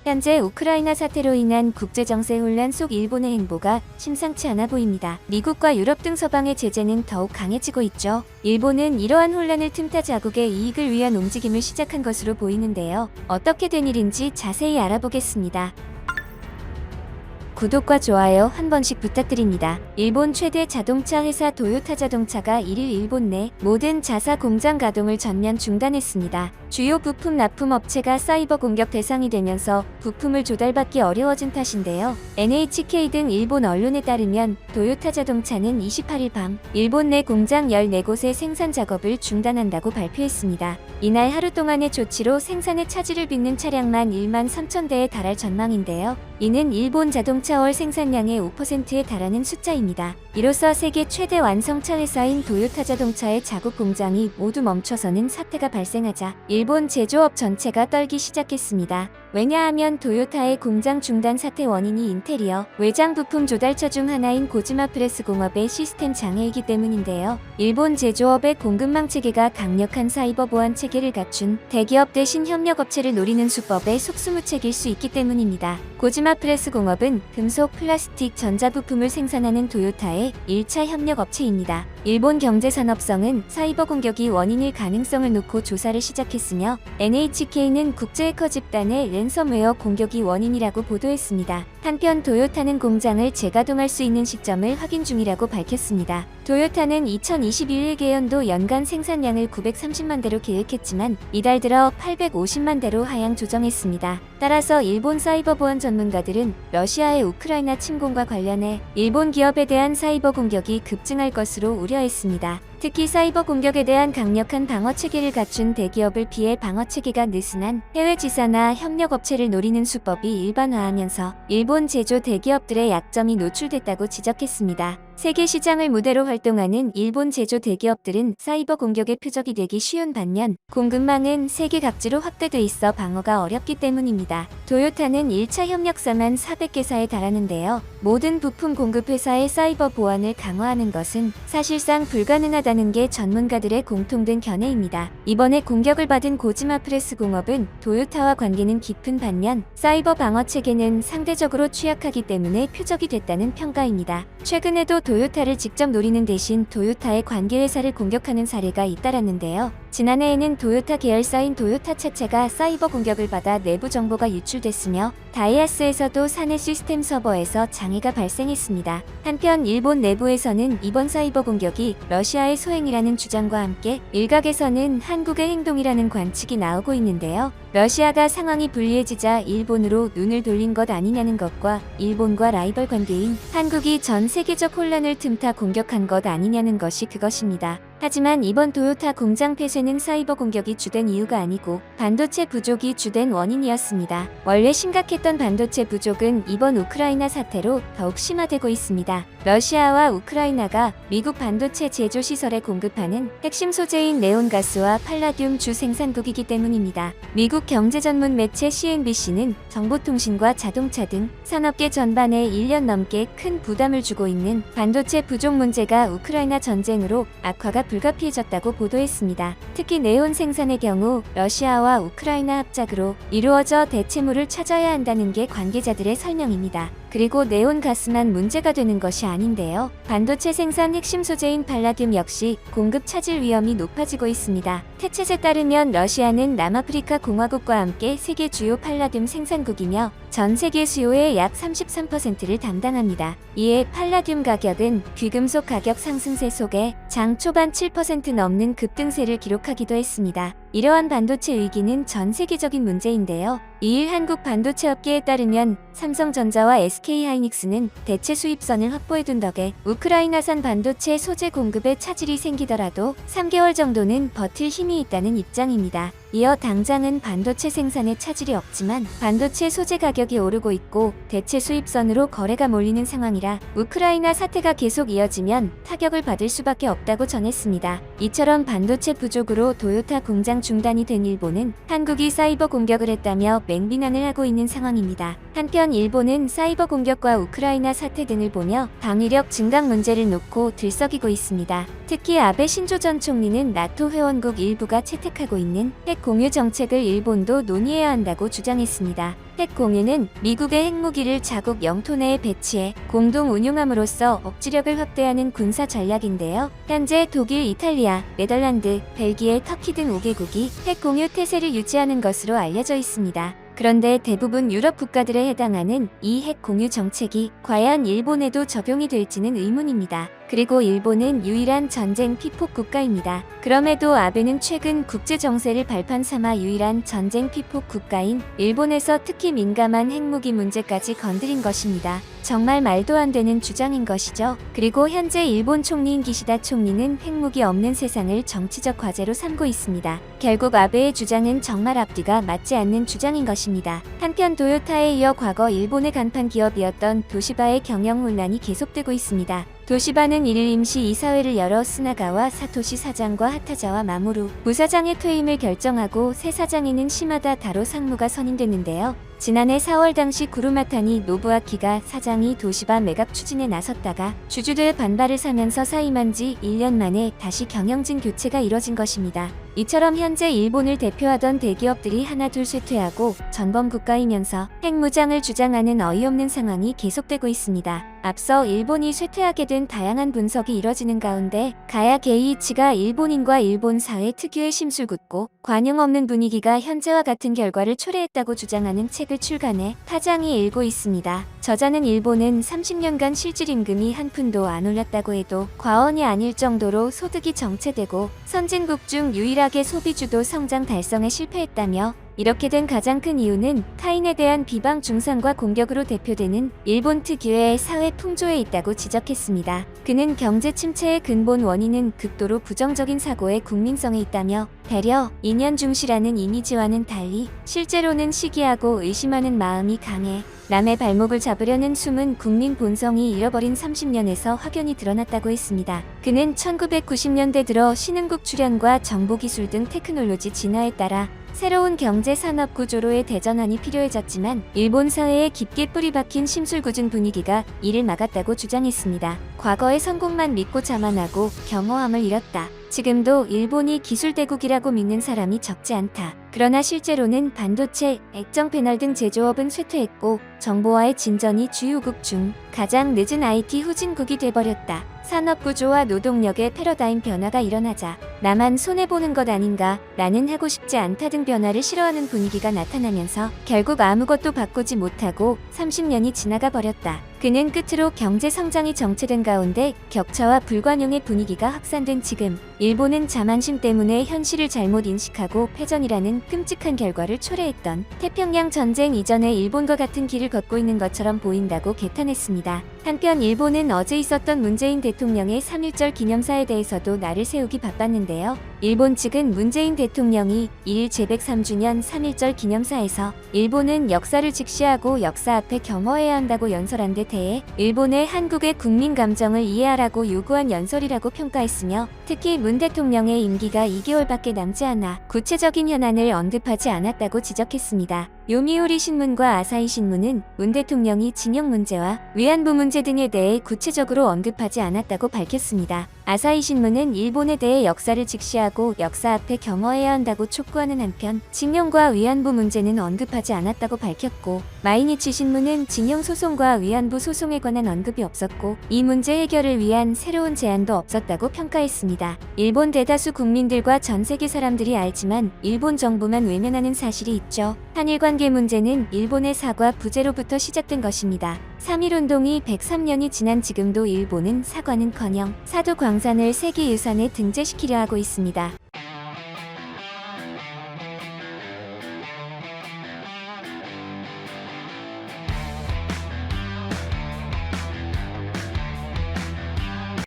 현재 우크라이나 사태로 인한 국제정세 혼란 속 일본의 행보가 심상치 않아 보입니다. 미국과 유럽 등 서방의 제재는 더욱 강해지고 있죠. 일본은 이러한 혼란을 틈타 자국의 이익을 위한 움직임을 시작한 것으로 보이는데요. 어떻게 된 일인지 자세히 알아보겠습니다. 구독과 좋아요 한 번씩 부탁드립니다. 일본 최대 자동차 회사 토요타 자동차가 1일 일본 내 모든 자사 공장 가동을 전면 중단했습니다. 주요 부품 납품 업체가 사이버 공격 대상이 되면서 부품을 조달받기 어려워진 탓인데요. NHK 등 일본 언론에 따르면 토요타 자동차는 28일 밤 일본 내 공장 14곳의 생산 작업을 중단한다고 발표했습니다. 이날 하루 동안의 조치로 생산의 차질을 빚는 차량만 1만 3천 대에 달할 전망인데요. 이는 일본 자동차 월 생산량의 5%에 달하는 숫자입니다. 이로써 세계 최대 완성차 회사인 토요타 자동차의 자국 공장이 모두 멈춰서는 사태가 발생하자 일본 제조업 전체가 떨기 시작했습니다. 왜냐하면 토요타의 공장 중단 사태 원인이 인테리어, 외장 부품 조달처 중 하나인 고지마 프레스 공업의 시스템 장애이기 때문인데요. 일본 제조업의 공급망 체계가 강력한 사이버 보안 체계를 갖춘 대기업 대신 협력업체를 노리는 수법의 속수무책일 수 있기 때문입니다. 고지마 프레스 공업은 금속, 플라스틱, 전자부품을 생산하는 토요타의 1차 협력업체입니다. 일본 경제산업성은 사이버 공격이 원인일 가능성을 놓고 조사를 시작했으며 NHK는 국제 해커 집단의 랜섬웨어 공격이 원인이라고 보도했습니다. 한편 토요타는 공장을 재가동할 수 있는 시점을 확인 중이라고 밝혔습니다. 토요타는 2021 개연도 연간 생산량을 930만 대로 계획했지만 이달 들어 850만 대로 하향 조정했습니다. 따라서 일본 사이버 보안 전문가들은 러시아의 우크라이나 침공과 관련해 일본 기업에 대한 사이버 공격이 급증할 것으로 우려했습니다. 특히 사이버 공격에 대한 강력한 방어 체계를 갖춘 대기업을 피해 방어 체계가 느슨한 해외 지사나 협력업체를 노리는 수법이 일반화하면서 일본 제조 대기업들의 약점이 노출됐다고 지적했습니다. 세계 시장을 무대로 활동하는 일본 제조 대기업들은 사이버 공격의 표적이 되기 쉬운 반면 공급망은 세계 각지로 확대돼 있어 방어가 어렵기 때문입니다. 토요타는 1차 협력사만 400개사에 달하는데요. 모든 부품 공급 회사의 사이버 보안을 강화하는 것은 사실상 불가능하다는 게 전문가들의 공통된 견해입니다. 이번에 공격을 받은 고지마 프레스 공업은 토요타와 관계는 깊은 반면 사이버 방어 체계는 상대적으로 취약하기 때문에 표적이 됐다는 평가입니다. 최근에도 토요타를 직접 노리는 대신 토요타의 관계회사를 공격하는 사례가 잇따랐는데요. 지난해에는 토요타 계열사인 토요타 차체가 사이버 공격을 받아 내부 정보가 유출됐으며 다이하스에서도 사내 시스템 서버에서 장애가 발생했습니다. 한편 일본 내부에서는 이번 사이버 공격이 러시아의 소행이라는 주장과 함께 일각에서는 한국의 행동이라는 관측이 나오고 있는데요. 러시아가 상황이 불리해지자 일본으로 눈을 돌린 것 아니냐는 것과 일본과 라이벌 관계인 한국이 전 세계적 혼란을 틈타 공격한 것 아니냐는 것이 그것입니다. 하지만 이번 토요타 공장 폐쇄는 사이버 공격이 주된 이유가 아니고 반도체 부족이 주된 원인이었습니다. 원래 심각했던 반도체 부족은 이번 우크라이나 사태로 더욱 심화되고 있습니다. 러시아와 우크라이나가 미국 반도체 제조 시설에 공급하는 핵심 소재인 네온가스와 팔라듐 주 생산국이기 때문입니다. 미국 경제 전문 매체 CNBC는 정보통신과 자동차 등 산업계 전반에 1년 넘게 큰 부담을 주고 있는 반도체 부족 문제가 우크라이나 전쟁으로 악화가 불가피해졌다고 보도했습니다. 특히 네온 생산의 경우 러시아와 우크라이나 합작으로 이루어져 대체물을 찾아야 한다는 게 관계자들의 설명입니다. 그리고 네온 가스만 문제가 되는 것이 아닌데요. 반도체 생산 핵심 소재인 팔라듐 역시 공급 차질 위험이 높아지고 있습니다. 태챗에 따르면 러시아는 남아프리카 공화국과 함께 세계 주요 팔라듐 생산국이며 전 세계 수요의 약 33%를 담당합니다. 이에 팔라듐 가격은 귀금속 가격 상승세 속에 장 초반 7% 넘는 급등세를 기록하기도 했습니다. 이러한 반도체 위기는 전 세계적인 문제인데요. 이일 한국 반도체 업계에 따르면 삼성전자와 SK하이닉스는 대체 수입선을 확보해둔 덕에 우크라이나산 반도체 소재 공급에 차질이 생기더라도 3개월 정도는 버틸 힘이 있다는 입장입니다. 이어 당장은 반도체 생산에 차질이 없지만 반도체 소재 가격이 오르고 있고 대체 수입선으로 거래가 몰리는 상황이라 우크라이나 사태가 계속 이어지면 타격을 받을 수밖에 없다고 전했습니다. 이처럼 반도체 부족으로 토요타 공장 중단이 된 일본은 한국이 사이버 공격을 했다며 맹비난을 하고 있는 상황입니다. 한편 일본은 사이버 공격과 우크라이나 사태 등을 보며 방위력 증강 문제를 놓고 들썩이고 있습니다. 특히 아베 신조 전 총리는 나토 회원국 일부가 채택하고 있는 핵 공유 정책을 일본도 논의해야 한다고 주장했습니다. 핵 공유는 미국의 핵무기를 자국 영토 내에 배치해 공동 운용함으로써 억지력을 확대하는 군사 전략인데요. 현재 독일, 이탈리아, 네덜란드, 벨기에, 터키 등 5개국이 핵 공유 태세를 유지하는 것으로 알려져 있습니다. 그런데 대부분 유럽 국가들에 해당하는 이 핵 공유 정책이 과연 일본에도 적용이 될지는 의문입니다. 그리고 일본은 유일한 전쟁 피폭 국가입니다. 그럼에도 아베는 최근 국제 정세를 발판 삼아 유일한 전쟁 피폭 국가인 일본에서 특히 민감한 핵무기 문제까지 건드린 것입니다. 정말 말도 안 되는 주장인 것이죠. 그리고 현재 일본 총리인 기시다 총리는 핵무기 없는 세상을 정치적 과제로 삼고 있습니다. 결국 아베의 주장은 정말 앞뒤가 맞지 않는 주장인 것입니다. 한편 도요타에 이어 과거 일본의 간판 기업이었던 도시바의 경영 혼란이 계속되고 있습니다. 도시바는 1일 임시 이사회를 열어 스나가와 사토시 사장과 하타자와 마모루 부사장의 퇴임을 결정하고 새 사장에는 시마다 다로 상무가 선임됐는데요. 지난해 4월 당시 구루마타니 노부아키가 사장이 도시바 매각 추진에 나섰다가 주주들의 반발을 사면서 사임한 지 1년 만에 다시 경영진 교체가 이뤄진 것입니다. 이처럼 현재 일본을 대표하던 대기업들이 하나둘 쇠퇴하고 전범 국가이면서 핵무장을 주장하는 어이없는 상황이 계속되고 있습니다. 앞서 일본이 쇠퇴하게 된 다양한 분석이 이뤄지는 가운데 가야 게이이치가 일본인과 일본 사회 특유의 심술궂고 관용 없는 분위기가 현재와 같은 결과를 초래했다고 주장하는 책을 출간해 파장이 일고 있습니다. 저자는 일본은 30년간 실질임금이 한 푼도 안 올랐다고 해도 과언이 아닐 정도로 소득이 정체되고 선진국 중 유일하게 소비주도 성장 달성에 실패했다며 이렇게 된 가장 큰 이유는 타인에 대한 비방 중상과 공격으로 대표되는 일본 특유의 사회 풍조에 있다고 지적했습니다. 그는 경제 침체의 근본 원인은 극도로 부정적인 사고의 국민성에 있다며 배려, 인연 중시라는 이미지와는 달리 실제로는 시기하고 의심하는 마음이 강해 남의 발목을 잡으려는 숨은 국민 본성이 잃어버린 30년에서 확연히 드러났다고 했습니다. 그는 1990년대 들어 신흥국 출현과 정보기술 등 테크놀로지 진화에 따라 새로운 경제 산업 구조로의 대전환이 필요해졌지만 일본 사회에 깊게 뿌리박힌 심술궂은 분위기가 이를 막았다고 주장했습니다. 과거의 성공만 믿고 자만하고 겸허함을 잃었다. 지금도 일본이 기술대국이라고 믿는 사람이 적지 않다. 그러나 실제로는 반도체, 액정 패널 등 제조업은 쇠퇴했고 정보화의 진전이 주요국 중 가장 늦은 IT 후진국이 돼버렸다. 산업구조와 노동력의 패러다임 변화가 일어나자 나만 손해보는 것 아닌가, 나는 하고 싶지 않다 등 변화를 싫어하는 분위기가 나타나면서 결국 아무것도 바꾸지 못하고 30년이 지나가 버렸다. 그는 끝으로 경제 성장이 정체된 가운데 격차와 불관용의 분위기가 확산된 지금 일본은 자만심 때문에 현실을 잘못 인식하고 패전이라는 끔찍한 결과를 초래했던 태평양 전쟁 이전의 일본과 같은 길을 걷고 있는 것처럼 보인다고 개탄했습니다. 한편 일본은 어제 있었던 문재인 대통령의 3.1절 기념사에 대해서도 날을 세우기 바빴는데요. 일본 측은 문재인 대통령이 2일 제103주년 3.1절 기념사에서 일본은 역사를 직시하고 역사 앞에 겸허해야 한다고 연설한 데 대해 일본의 한국의 국민 감정을 이해하라고 요구한 연설이라고 평가했으며 특히 문 대통령의 임기가 2개월밖에 남지 않아 구체적인 현안을 언급하지 않았다고 지적했습니다. 요미우리 신문과 아사히 신문은 문 대통령이 징용 문제와 위안부 문제 등에 대해 구체적으로 언급하지 않았다고 밝혔습니다. 아사히 신문은 일본에 대해 역사를 직시하고 역사 앞에 겸허해야 한다고 촉구하는 한편 징용과 위안부 문제는 언급하지 않았다고 밝혔고 마이니치 신문은 징용 소송과 위안부 소송에 관한 언급이 없었고 이 문제 해결을 위한 새로운 제안도 없었다고 평가했습니다. 일본 대다수 국민들과 전 세계 사람들이 알지만 일본 정부만 외면하는 사실이 있죠. 한일 관계 문제는 일본의 사과 부재로부터 시작된 것입니다. 3.1운동이 103년이 지난 지금도 일본은 사과는커녕 사도 광산을 세계유산에 등재시키려 하고 있습니다.